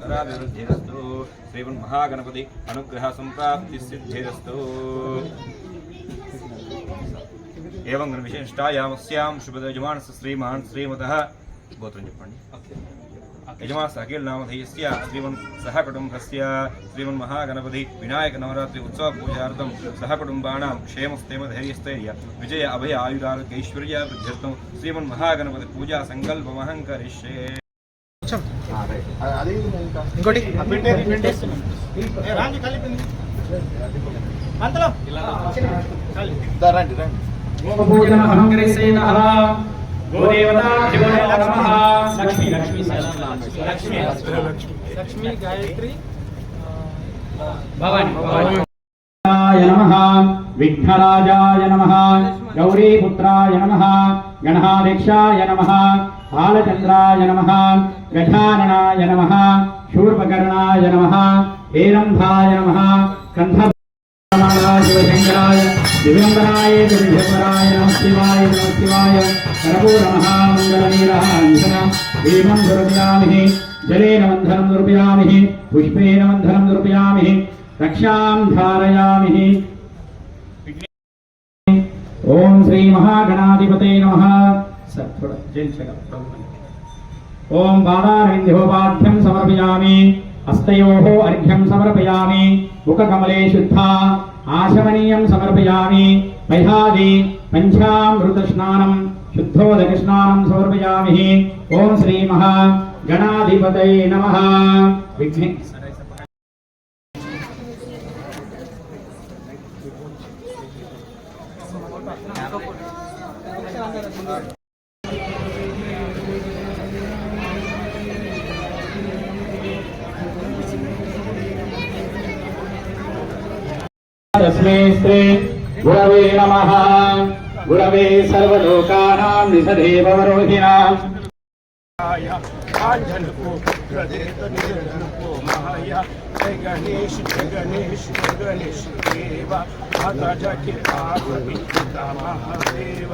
अभिवृद्धिरस्तु श्रीमन्महागणपति अनुग्रह संप्राप्तिसिद्धिरस्तु। एवं विशिष्टायामस्यां शुभयजमानस्य श्रीमान् श्रीमतः गोत्रं చెప్పండి यजमानस्य अखिल नामधेयस्य श्रीमन् सहकुटुम्बस्य श्रीमन्महागणपति विनायक नवरात्रि उत्सव पूजार्थं सहकुटुम्बानां क्षेमस्थैर्यधैर्यस्थैर्य विजय अभय आयुरारोग्य ऐश्वर्य वृद्ध्यर्थं श्रीमन्महागणपति पूजा संकल्पमहं करिष्ये। लक्ष्मी गायत्री भवानी नमः विघ्नराजाय नमः गौरीपुत्राय नमः गणाध्यक्षाय नमः बालचंद्राय नमः गजाननाय नमः शूर्पकर्णाय नमः हेरंभाय नमः कंधमालाय शिवशंकराय दिव्यंबराय दिव्यंबराय नमः शिवाय कर्पूर महामंगलनीरांजन दीपं समर्पयामि जलेन वन्धनं समर्पयामि पुष्पेन वन्धनं समर्पयामि रक्षां धारयामि। ओम श्री महागणाधिपते नमः। ओम बाधारविंध्योपाध्यं समर्पयामि हस्तयोः अर्घ्यं समर्पयामि मुखकमले शुद्धा आशमनीयं समर्पयामि मह्यादि पंचामृतस्नानं शुद्धोदकस्नानं समर्पयामि। ओम श्री महागणाधिपतये नमः। विघ्ने तस्मै श्री गुरवे नमः। गुरवे सर्वलोकानां निषदेवरोहिणां गणेश गणेश गणेश देव महादेव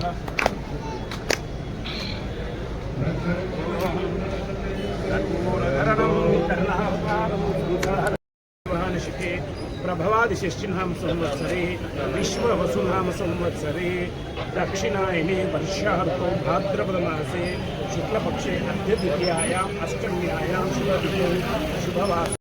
प्रभवादिशिष्टिनां संवत्सरे विश्ववसुनाम संवत्सरे दक्षिणायने वर्षार्तो भाद्रपदमासे शुक्लपक्षे अद्य द्वितीयायाम् अष्टम्यायां शुभदिने शुभवासरे